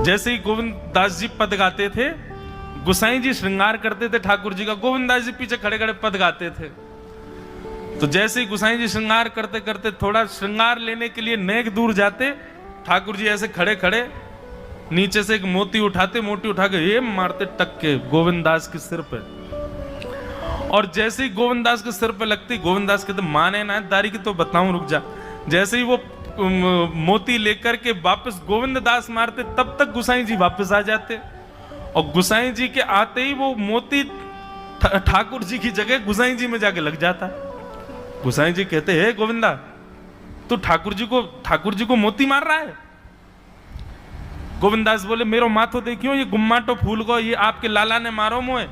जैसे ही गोविंद दास जी पद गाते थे, गोसाई जी श्रृंगार करते थे ठाकुर जी का, गोविंद दास जी पीछे खड़े खड़े पद गाते थे। तो जैसे ही गोसाई जी श्रृंगार करते करते थोड़ा श्रृंगार लेने के लिए नेक दूर जाते, ठाकुर जी ऐसे खड़े खड़े नीचे से एक मोती उठाते, मोती उठा के ये मारते टक के गोविंद दास के सिर पे। और जैसे ही गोविंद दास के सिर पे लगती, गोविंद दास कहते माने ना दारी की तो बताऊं, रुक जा। जैसे ही वो मोती लेकर के वापस गोविंद दास मारते, तब तक गोसाई जी वापस आ जाते। और गोसाई जी के आते ही वो मोती ठाकुर जी की जगह गोसाई जी में जाके लग जाता। गोसाई जी कहते हे गोविंदा, तू ठाकुर जी को मोती मार रहा है? गोविंदास बोले मेरो माथो देखियो, ये गुम्माटो फूल को ये आपके लाला ने मारो मोए।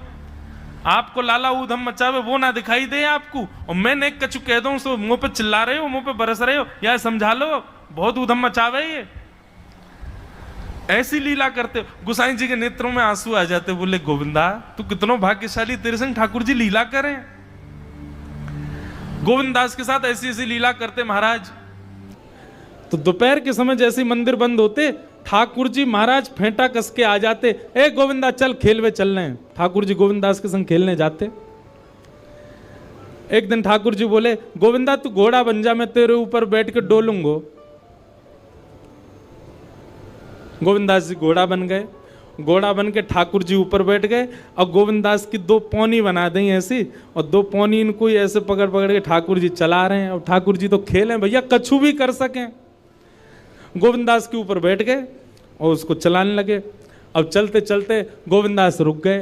आपको लाला ऊधम मचावे वो ना दिखाई दे आपको, और मैं नेक कछु कह दूं सो मुंह पे चिल्ला रहे हो, मुंह पे बरस रहे हो, या समझा लो बहुत ऊधम मचावे ये। ऐसी लीला करते। गोसाई जी के नेत्रों में आंसू आ जाते, बोले गोविंदा तू कितनो भाग्यशाली, तेरे संग ठाकुर जी लीला करें। गोविंदास के साथ ऐसी ऐसी लीला करते महाराज। तो दोपहर के समय जैसे मंदिर बंद होते, ठाकुर जी महाराज फेंटा कस के आ जाते, ए गोविंदा चल खेलवे चल रहे हैं। ठाकुर जी गोविंदास के संग खेलने जाते। एक दिन ठाकुर जी बोले गोविंदा तू घोड़ा बन जा, मैं तेरे ऊपर बैठ के डोलूंगो। गोविंदास जी घोड़ा बन गए। घोड़ा बन के ठाकुर जी ऊपर बैठ गए, और गोविंदास की दो पौनी बना दी ऐसी, और दो पौनी इनको ऐसे पकड़ पकड़ के ठाकुर जी चला रहे हैं। और ठाकुर जी तो खेले भैया, कछु भी कर सकें। गोविंदास के ऊपर बैठ गए और उसको चलाने लगे। अब चलते चलते गोविंदास रुक गए,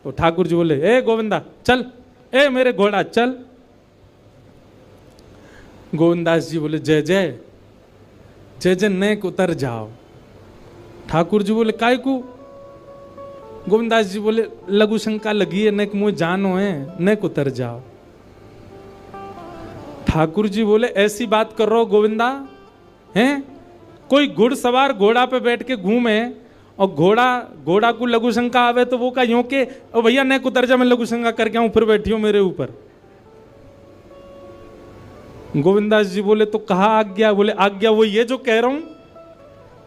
तो ठाकुर जी बोले ए गोविंदा चल, ए मेरे घोड़ा चल। गोविंदास जी बोले जय जय जय जय, नेक उतर जाओ। ठाकुर जी बोले काय को? गोविंदास जी बोले लघु शंका लगी है, नेक मुँह जानो है, नेक उतर जाओ। ठाकुर जी बोले ऐसी बात कर रहे हो गोविंदा हैं? कोई घुड़सवार घोड़ा पे बैठ के घूमे और घोड़ा को लघु शंका आवे तो वो का यूं के ओ भैया नेक उतर जा, मैं लघु शंका करके आऊं, फिर बैठियो मेरे ऊपर। गोविंदास जी बोले तो कहा आज्ञा? बोले आज्ञा वो ये जो कह रहा हूं,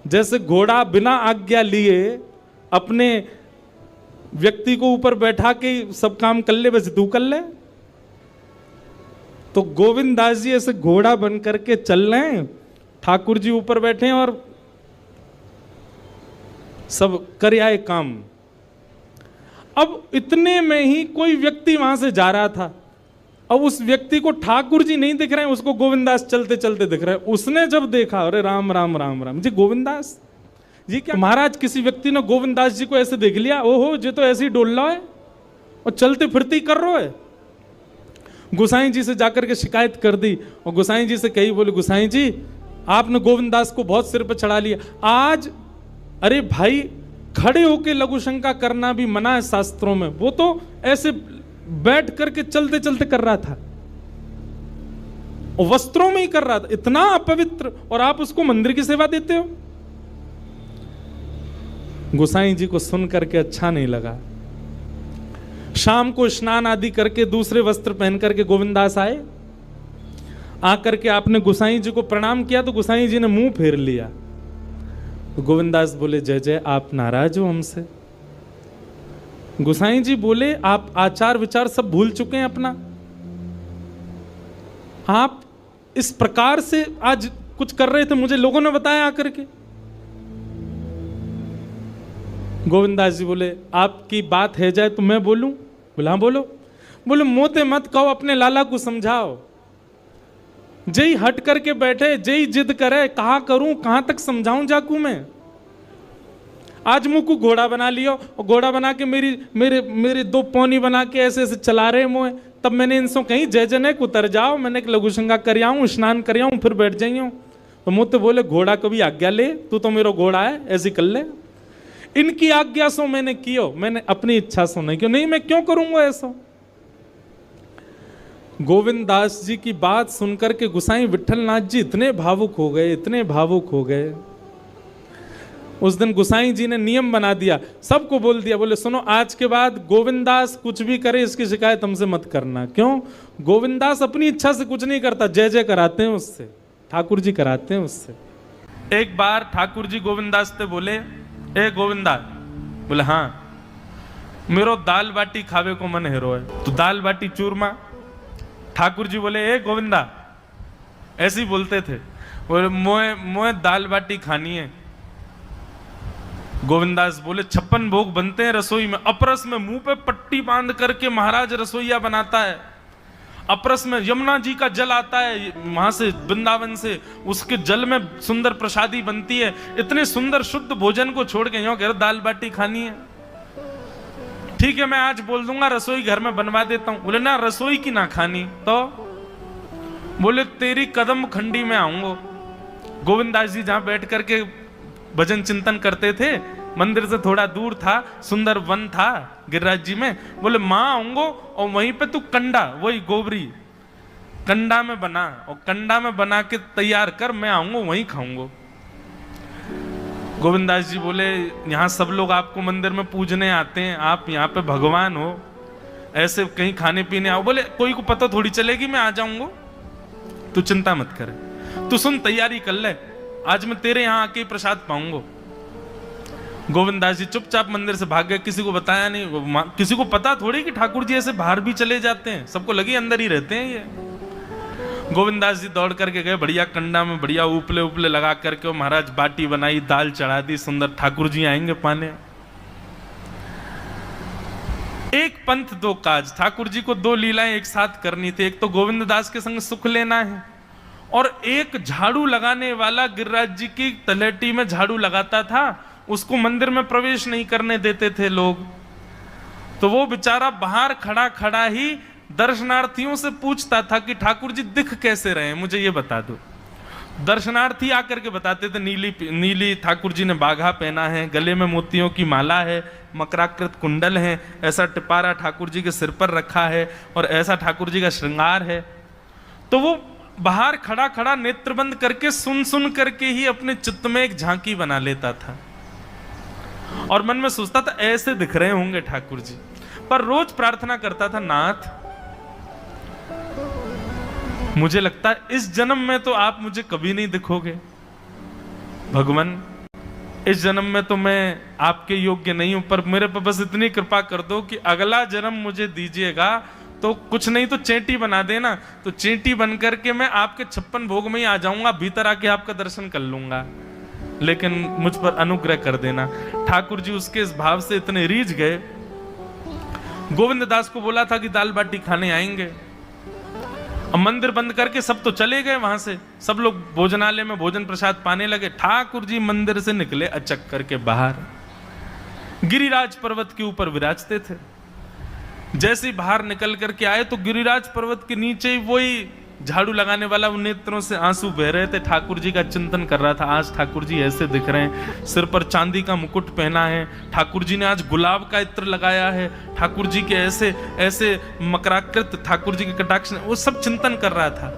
जैसे घोड़ा बिना आज्ञा लिए अपने व्यक्ति को ऊपर बैठा के सब काम कर ले, वैसे तू कर ले। तो गोविंदास जी ऐसे घोड़ा बन करके चल रहे हैं, ठाकुर जी ऊपर बैठे हैं और सब कर आए काम। अब इतने में ही कोई व्यक्ति वहां से जा रहा था। अब उस व्यक्ति को ठाकुर जी नहीं दिख रहे हैं, उसको गोविंदास चलते चलते दिख रहे हैं। उसने जब देखा अरे राम राम राम राम जी, गोविंदास जी क्या? महाराज किसी व्यक्ति ने गोविंदास जी को ऐसे देख लिया, ओहो जी तो ऐसे ही डोल रहा है और चलते फिरते कर रहा है। गोसाई जी से जाकर के शिकायत कर दी और गोसाई जी से कही, बोले गोसाई जी आपने गोविंदास को बहुत सिर पर चढ़ा लिया आज। अरे भाई खड़े होके लघु शंका करना भी मना है शास्त्रों में, वो तो ऐसे बैठ करके चलते चलते कर रहा था और वस्त्रों में ही कर रहा था, इतना अपवित्र, और आप उसको मंदिर की सेवा देते हो। गोसाई जी को सुन करके अच्छा नहीं लगा। शाम को स्नान आदि करके दूसरे वस्त्र पहन करके गोविंदास आए। आकर के आपने गोसाई जी को प्रणाम किया तो गोसाई जी ने मुंह फेर लिया। तो गोविंदास बोले जय जय, आप नाराज हो हमसे? गोसाई जी बोले आप आचार विचार सब भूल चुके हैं अपना। आप इस प्रकार से आज कुछ कर रहे थे, मुझे लोगों ने बताया आकर के। गोविंदास जी बोले आपकी बात है जाए तो मैं बोलूं? बोला हाँ बोलो। बोले मोते मत कहो, अपने लाला को समझाओ। जय हट करके बैठे, जय जिद करे, कहा करूं कहां तक समझाऊं जाकू मैं? आज मुंह को घोड़ा बना लियो और घोड़ा बना के मेरे दो पौनी बना के ऐसे ऐसे चला रहे मुँह। तब मैंने इनसे कहीं जय जय उतर जाओ, मैंने एक लघु शंका कर आऊं, स्नान कर आऊं, फिर बैठ जाइयो। तो मुझे बोले घोड़ा कभी आज्ञा ले, तू तो मेरा घोड़ा है, ऐसे कर ले। इनकी आज्ञा सो मैंने कियो, मैंने अपनी इच्छा सो नहीं क्यों? नहीं मैं क्यों करूंगा ऐसा? गोविंदास जी की बात सुनकर के गोसाई विठलनाथ जी इतने भावुक हो गए, इतने भावुक हो गए। उस दिन गोसाई जी ने नियम बना दिया, सबको बोल दिया, बोले सुनो आज के बाद गोविंदास कुछ भी करे इसकी शिकायत हमसे मत करना। क्यों? गोविंदास अपनी इच्छा से कुछ नहीं करता, जय जय कराते हैं उससे, ठाकुर जी कराते हैं उससे। एक बार ठाकुर जी गोविंदास से बोले ए गोविंदा। बोले हाँ, मेरो दाल बाटी खावे को मन हेरो है, तो दाल बाटी चूरमा। ठाकुर जी बोले ए गोविंदा, ऐसे ही बोलते थे, बोले मोए दाल बाटी खानी है। गोविंदास बोले 56 भोग बनते हैं रसोई में, अपरस में मुंह पे पट्टी बांध करके महाराज रसोईया बनाता है। अपरस में यमुना जी का जल आता है वहां से, वृंदावन से, उसके जल में सुंदर प्रसादी बनती है। इतने सुंदर शुद्ध भोजन को छोड़ के यूं कह रहे दाल बाटी खानी है। ठीक है, मैं आज बोल दूंगा रसोई घर में बनवा देता हूं। बोले ना, रसोई की ना खानी तो। बोले तेरी कदम खंडी में आऊंगा। गोविंदास जी जहां बैठ करके भजन चिंतन करते थे, मंदिर से थोड़ा दूर था, सुंदर वन था गिरिराज जी में। बोले मां आऊंगो और वहीं पे तू कंडा, वही गोबरी कंडा में बना, और कंडा में बना के तैयार कर, मैं आऊंगा वहीं खाऊंगा। गोविंदास जी बोले यहाँ सब लोग आपको मंदिर में पूजने आते हैं, आप यहाँ पे भगवान हो, ऐसे कहीं खाने पीने आओ। बोले कोई को पता थोड़ी चलेगी, मैं आ जाऊंगा, तू चिंता मत करे, तू सुन तैयारी कर ले, आज मैं तेरे यहाँ आके प्रसाद पाऊंगा। गोविंदास जी चुपचाप मंदिर से भाग गए, किसी को बताया नहीं। किसी को पता थोड़ी कि ठाकुर जी ऐसे बाहर भी चले जाते हैं, सबको लगे अंदर ही रहते हैं ये। गोविंदास जी दौड़ करके गए, बढ़िया कंडा में बढ़िया उपले उपले लगा करके, और महाराज बाटी बनाई, दाल चढ़ा दी, सुंदर। ठाकुर जी आएंगे पाने। एक पंथ दो काज, ठाकुर जी को दो लीलाएं एक साथ करनी थी। एक तो गोविंद दास के संग सुख लेना है, और एक झाड़ू लगाने वाला गिरिराज जी की तलहटी में झाड़ू लगाता था, उसको मंदिर में प्रवेश नहीं करने देते थे लोग। तो वो बेचारा बाहर खड़ा खड़ा ही दर्शनार्थियों से पूछता था कि ठाकुर जी दिख कैसे रहे हैं, मुझे ये बता दो। दर्शनार्थी आकर के बताते थे नीली ठाकुर जी ने बाघा पहना है, गले में मोतियों की माला है, मकराकृत कुंडल है, ऐसा टिपारा ठाकुर जी के सिर पर रखा है, और ऐसा ठाकुर जी का श्रृंगार है। तो वो बाहर खड़ा खड़ा नेत्र बंद करके सुन सुन करके ही अपने चित्त में एक झांकी बना लेता था, और मन में सोचता था ऐसे दिख रहे होंगे ठाकुर जी। पर रोज प्रार्थना करता था, नाथ मुझे लगता है इस जन्म में तो आप मुझे कभी नहीं दिखोगे, भगवान इस जन्म में तो मैं आपके योग्य नहीं हूं, पर मेरे पर बस इतनी कृपा कर दो कि अगला जन्म मुझे दीजिएगा, तो कुछ नहीं तो चेंटी बना देना, तो चेंटी बन करके मैं आपके 56 भोग में ही आ जाऊंगा, भीतर आके आपका दर्शन कर लूंगा, लेकिन मुझ पर अनुग्रह कर देना। ठाकुर जी उसके इस भाव से इतने रीझ गए। गोविंद दास को बोला था कि दाल बाटी खाने आएंगे, अब मंदिर बंद करके सब तो चले गए वहां से, सब लोग भोजनालय में भोजन प्रसाद पाने लगे। ठाकुर जी मंदिर से निकले अचक करके बाहर, गिरिराज पर्वत के ऊपर विराजते थे। जैसे ही बाहर निकल करके आए तो गिरिराज पर्वत के नीचे ही वही झाड़ू लगाने वाला, उन नेत्रों से आंसू बह रहे थे, ठाकुर जी का चिंतन कर रहा था। आज ठाकुर जी ऐसे दिख रहे हैं, सिर पर चांदी का मुकुट पहना है, ठाकुर जी ने आज गुलाब का इत्र लगाया है, ठाकुर जी के ऐसे ऐसे मकराकृत ठाकुर जी के कटाक्ष, वो सब चिंतन कर रहा था।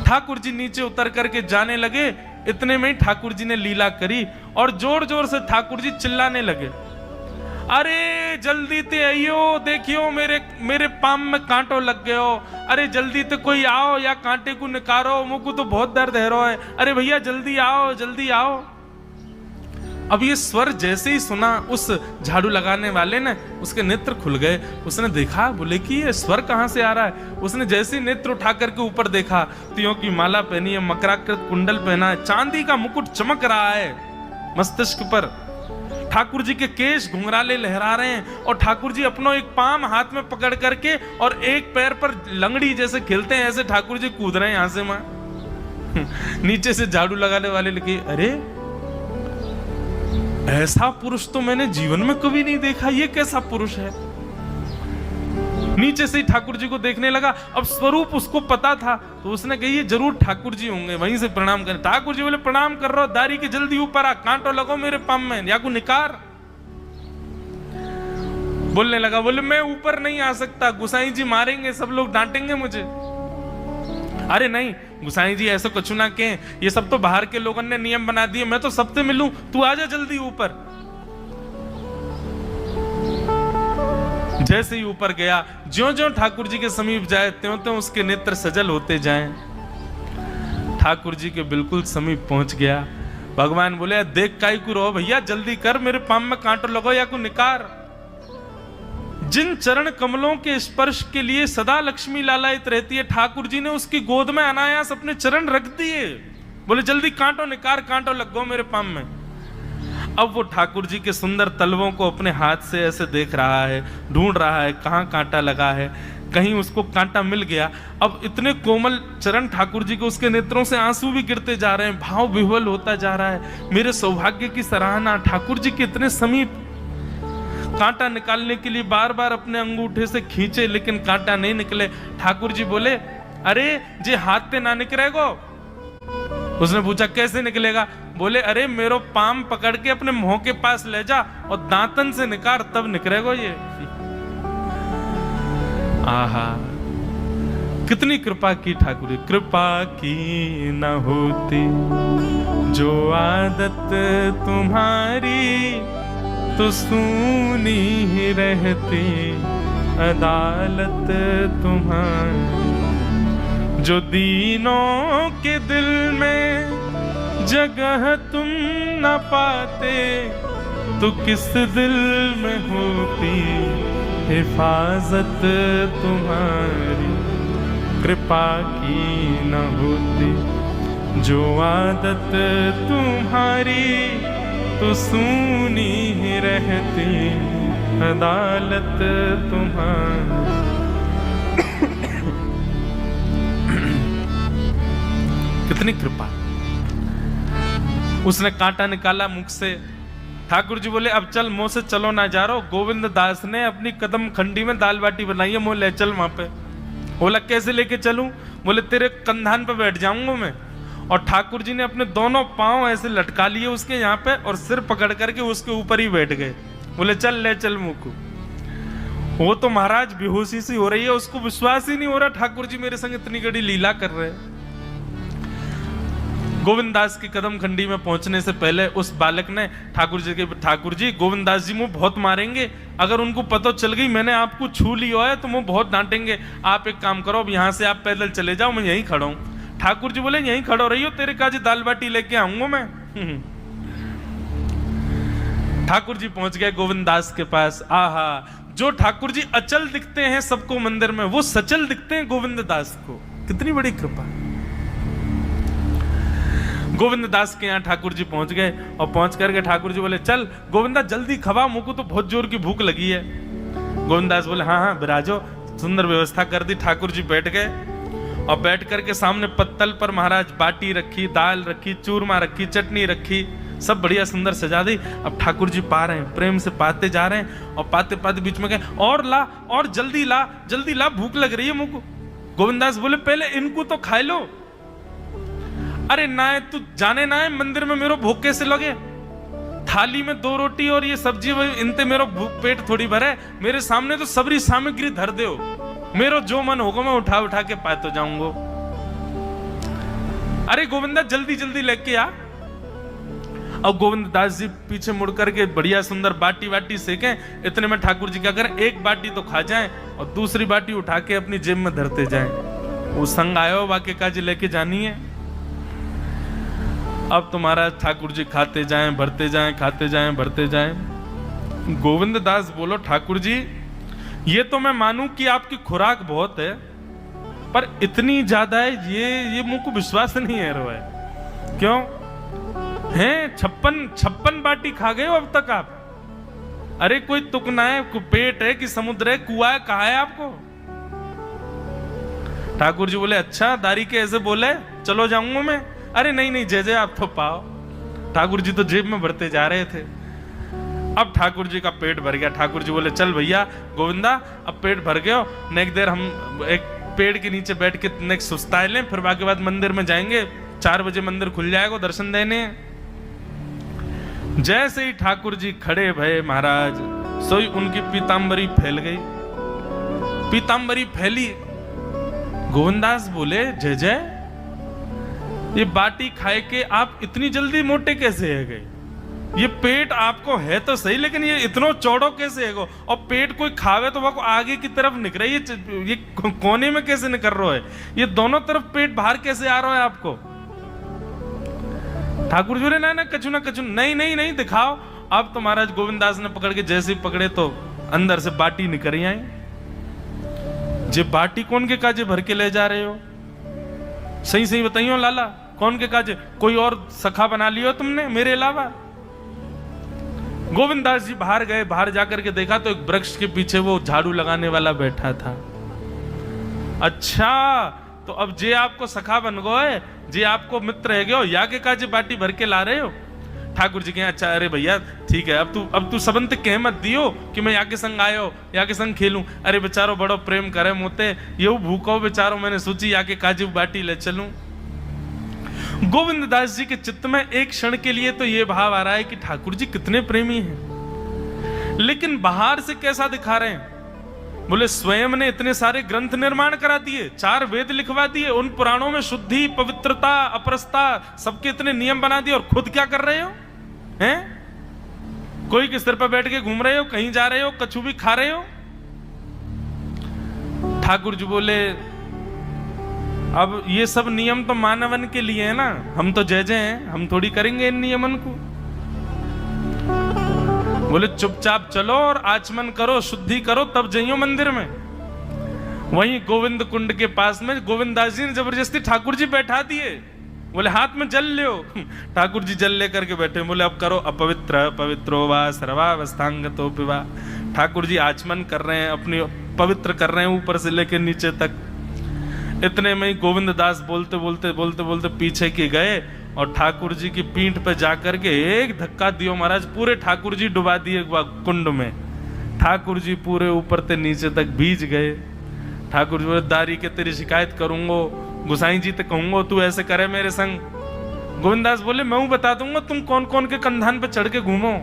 ठाकुर जी नीचे उतर करके जाने लगे, इतने में ही ठाकुर जी ने लीला करी और जोर जोर से ठाकुर जी चिल्लाने लगे, अरे जल्दी ते आइयो, देखियो मेरे पाम में कांटो लग गयो, अरे जल्दी ते कोई आओ या कांटे को निकारो, मुझको तो बहुत दर्द है रो है, अरे भैया जल्दी आओ जल्दी आओ। अब ये स्वर जैसे ही सुना उस झाड़ू लगाने वाले ने, उसके नेत्र खुल गए, उसने देखा, बोले कि ये स्वर कहां से आ रहा है। उसने जैसे ही नेत्र उठा करके ऊपर देखा, तियों की माला पहनी है, मकराकृत कुंडल पहना है, चांदी का मुकुट चमक रहा है मस्तिष्क पर, ठाकुर जी के केश घुंघराले लहरा रहे हैं, और ठाकुर जी अपनो एक पाम हाथ में पकड़ करके और एक पैर पर लंगड़ी जैसे खेलते हैं, ऐसे ठाकुर जी कूद रहे हैं यहां से वहां। नीचे से झाड़ू लगाने वाले लिखे, अरे ऐसा पुरुष तो मैंने जीवन में कभी नहीं देखा, ये कैसा पुरुष है। नीचे से ही ठाकुर जी को देखने लगा। अब स्वरूप उसको पता था, तो उसने कही ये जरूर ठाकुर जी होंगे, वहीं से प्रणाम करें। ठाकुर जी बोले प्रणाम कर रहा हूं, दारी के जल्दी ऊपर आ, कांटो लगो मेरे पम में, या को निकार। बोलने लगा, बोले मैं ऊपर नहीं आ सकता, गुसाई जी मारेंगे, सब लोग डांटेंगे मुझे। अरे नहीं गुसाई जी ऐसा कुछ ना कहें, ये सब तो बाहर के लोगों ने नियम बना दिए, मैं तो सबसे मिलूं, तू आजा जल्दी ऊपर। जैसे ही ऊपर गया, ज्यों-ज्यों ठाकुर जी के समीप जाए, त्यों-त्यों उसके नेत्र सजल होते जाएं। ठाकुर जी के बिल्कुल समीप पहुंच गया, भगवान बोले देख काई को रो भैया, जल्दी कर, मेरे पाम में कांटो लगो या को निकार। जिन चरण कमलों के स्पर्श के लिए सदा लक्ष्मी लालायित रहती है, ठाकुर जी ने उसकी गोद में अनायास अपने चरण रख दिए। बोले जल्दी कांटो निकार, कांटो लग गो मेरे पाम में। अब वो ठाकुर जी के सुंदर तलवों को अपने हाथ से ऐसे देख रहा है, ढूंढ रहा है कहाँ कांटा लगा है, कहीं उसको कांटा मिल गया। अब इतने कोमल चरण ठाकुर जी के, उसके नेत्रों से आंसू भी गिरते जा रहे हैं, भाव विह्वल होता जा रहा है। मेरे सौभाग्य की सराहना, ठाकुर जी के इतने समीप। कांटा निकालने के लिए बार बार अपने अंगूठे से खींचे, लेकिन कांटा नहीं निकले। ठाकुर जी बोले अरे जे हाथ पे ना निकलेगो। उसने पूछा कैसे निकलेगा? बोले अरे मेरो पाम पकड़ के अपने मुंह के पास ले जा और दांतन से निकाल, तब निकलेगो ये। आहा, कितनी कृपा की ठाकुर जी। कृपा की न होती जो आदत तुम्हारी, तो सूनी ही रहती अदालत तुम्हारी। जो दीनों के दिल में जगह तुम न पाते, तो किस दिल में होती हिफाजत तुम्हारी। कृपा की न होती जो आदत तुम्हारी, तो सूनी ही रहती अदालत तुम्हारी। कितनी कृपा। उसने कांटा निकाला मुख से। ठाकुर जी बोले अब चल, मुंह से चलो ना जा रहा। गोविंद दास ने अपनी कदम खंडी में दाल बाटी बनाई है, मुंह ले चल वहां पे। बोला कैसे लेके चलूं? बोले तेरे कंधान पे बैठ जाऊंगा मैं। और ठाकुर जी ने अपने दोनों पांव ऐसे लटका लिए उसके यहाँ पे, और सिर पकड़ करके उसके ऊपर ही बैठ गए। बोले चल ले चल मुंह को। वो तो महाराज बेहोशी सी हो रही है, उसको विश्वास ही नहीं हो रहा ठाकुर जी मेरे संग इतनी बड़ी लीला कर रहे हैं। गोविंद दास की कदम खंडी में पहुंचने से पहले उस बालक ने ठाकुर जी के, ठाकुर जी गोविंद दास जी मुझे बहुत मारेंगे, अगर उनको पता चल गई मैंने आपको छू लिया है तो मुझे बहुत डांटेंगे। आप एक काम करो, अब यहाँ से आप पैदल चले जाओ, मैं यहीं खड़ा हूँ। ठाकुर जी बोले यहीं खड़ो रही हो, तेरे काजी दाल बाटी लेके आऊंगा मैं। ठाकुर जी पहुंच गए गोविंद दास के पास। आहा, जो ठाकुर जी अचल दिखते हैं सबको मंदिर में, वो सचल दिखते हैं गोविंद दास को। कितनी बड़ी कृपा। गोविंद दास के यहाँ ठाकुर जी पहुंच गए, और पहुंच करके ठाकुर जी बोले चल गोविंदा जल्दी खवा, मुझको तो बहुत जोर की भूख लगी है। गोविंद दास बोले हाँ हाँ बिराजो। सुंदर व्यवस्था कर दी। ठाकुर जी बैठ गए, और बैठ करके सामने पत्तल पर महाराज बाटी रखी, दाल रखी, चूरमा रखी, चटनी रखी, सब बढ़िया सुंदर सजा दी। अब ठाकुर जी पा रहे हैं, प्रेम से पाते जा रहे हैं, और पाते पाते बीच में कहे और ला, और जल्दी ला, जल्दी ला, भूख लग रही है मुझको। गोविंदास बोले पहले इनको तो खाए लो। अरे ना है तू जाने ना है मंदिर में मेरो भूख कैसे लगे? थाली में 2 रोटी और ये सब्जी, इनते मेरो पेट थोड़ी भरे। मेरे सामने तो सबरी सामग्री धर दो, मेरो जो मन होगा मैं उठा उठा के पाते जाऊंगा। अरे गोविंदा जल्दी जल्दी लेके आ। अब गोविंद दास जी पीछे मुड़ करके बढ़िया सुंदर बाटी वाटी सेके। इतने में ठाकुर जी क्या करें, एक बाटी तो खा जाएं और दूसरी बाटी उठा के अपनी जेब में धरते जाएं। वो संग आयो वाके काजी लेके जानी है। अब तुम्हारा ठाकुर जी खाते जाएं भरते जाएं, खाते जाएं भरते जाएं। गोविंद दास बोलो ठाकुर जी ये तो मैं मानूं कि आपकी खुराक बहुत है, पर इतनी ज्यादा है ये मुझको विश्वास नहीं है रहा है। क्यों हैं 56 बाटी खा गए हो अब तक आप? अरे कोई तुकना है, पेट है कि समुद्र है, कुआ है, कहा है आपको? ठाकुर जी बोले अच्छा दारी के ऐसे बोले, चलो जाऊंगा मैं। अरे नहीं नहीं जय जय आप तो पाओ। ठाकुर जी तो जेब में भरते जा रहे थे। अब ठाकुर जी का पेट भर गया। ठाकुर जी बोले चल भैया गोविंदा अब पेट भर गया, नेक्स्ट देर हम एक पेड़ के नीचे बैठ के नेक्स्ट सुस्ताए लें, फिर बाकी बाद मंदिर में जाएंगे। 4 बजे मंदिर खुल जाएगा दर्शन देने। जैसे ही ठाकुर जी खड़े भये महाराज, सोई उनकी पीतांबरी फैल गई। पीतांबरी फैली। गोविंदास बोले जय जय ये बाटी खाए के आप इतनी जल्दी मोटे कैसे है गए? ये पेट आपको है तो सही, लेकिन ये इतना चौड़ो कैसे है गो? और पेट कोई खावे तो वो आगे की तरफ निकल रही है, ये कोने में कैसे निकल रहा है? ये दोनों तरफ पेट बाहर कैसे आ रहा है आपको? ठाकुर जी बोले ना कछु ना कछु, नहीं नहीं नहीं दिखाओ। अब तो महाराज गोविंदास ने पकड़ के जैसे ही पकड़े तो अंदर से बाटी निकल आई। जे बाटी कौन के काजे भर के ले जा रहे हो? सही सही बताइयो लाला, कौन के काजे? कोई और सखा बना लियो तुमने मेरे अलावा? गोविंदास जी बाहर गए, बाहर जाकर के देखा तो एक वृक्ष के पीछे वो झाड़ू लगाने वाला बैठा था। अच्छा, तो अब जे आपको सखा बन गए, जे आपको मित्र है गयो, या के काजे बाटी भर के ला रहे हो? ठाकुर जी कहे अच्छा, अरे भैया ठीक है, अब तू सबंत कह मत दियो कि मैं या के संग आयो, या के संग खेलूं। अरे बेचारो बड़ो प्रेम करे मोते, ये भूखो बेचारो, मैंने सोची या के काजे बाटी ले चलूं। गोविंददास जी के चित्त में एक क्षण के लिए तो ये भाव आ रहा है कि ठाकुर जी कितने प्रेमी हैं, लेकिन बाहर से कैसा दिखा रहे हैं? बोले स्वयं ने इतने सारे ग्रंथ निर्माण करा दिए, 4 वेद लिखवा दिए, उन पुराणों में शुद्धि, पवित्रता, अपरसता, सबके इतने नियम बना दिए, और खुद क्या कर रहे हो? हैं? कोई के सिर पर बैठ के घूम रहे हो, कहीं जा रहे हो, कछु भी खा रहे हो? ठाकुर जी बोले अब ये सब नियम तो मानवन के लिए है ना, हम तो जय जय हैं, हम थोड़ी करेंगे इन नियमन को। बोले चुपचाप चलो और आचमन करो, शुद्धि करो, तब जाइयो मंदिर में। वहीं गोविंद कुंड के पास में गोविंदास जी ने जबरदस्ती ठाकुर जी बैठा दिए। बोले हाथ में जल लो। ठाकुर जी जल लेकर के बैठे, बोले अब करो अपवित्र पवित्रो वा सर्वावस्थांगतो पिवा। ठाकुर जी आचमन कर रहे हैं, अपनी पवित्र कर रहे हैं ऊपर से लेकर नीचे तक। इतने में ही गोविंददास बोलते बोलते बोलते बोलते पीछे के गए और ठाकुर जी की पीठ पे जाकर के एक धक्का दियो महाराज, पूरे ठाकुर जी डुबा दिए कुंड में। ठाकुर जी पूरे ऊपर से नीचे तक भीज गए। ठाकुर जी बोले दारी के तेरी शिकायत करूंगो, गुसाई जी तो कहूंगो तू ऐसे करे मेरे संग। गोविंदास बोले मैं बता दूंगा तुम कौन कौन के कंधान पे चढ़ के घूमो।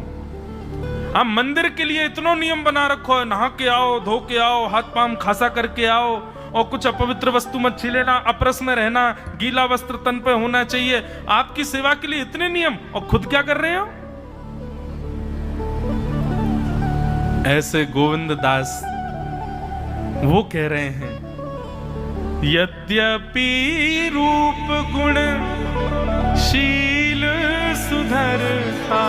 आप मंदिर के लिए इतना नियम बना रखो है, नहा के आओ, धो के आओ, हाथ पांव खासा करके आओ, और कुछ अपवित्र वस्तु मत छीलेना, अपरस में रहना, गीला वस्त्र तन पे होना चाहिए। आपकी सेवा के लिए इतने नियम, और खुद क्या कर रहे हो? ऐसे गोविंददास वो कह रहे हैं यद्यपि रूप गुण शील सुधर था,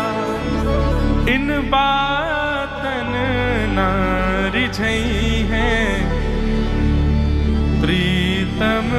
इन बातन ना रिझई है, प्रीतम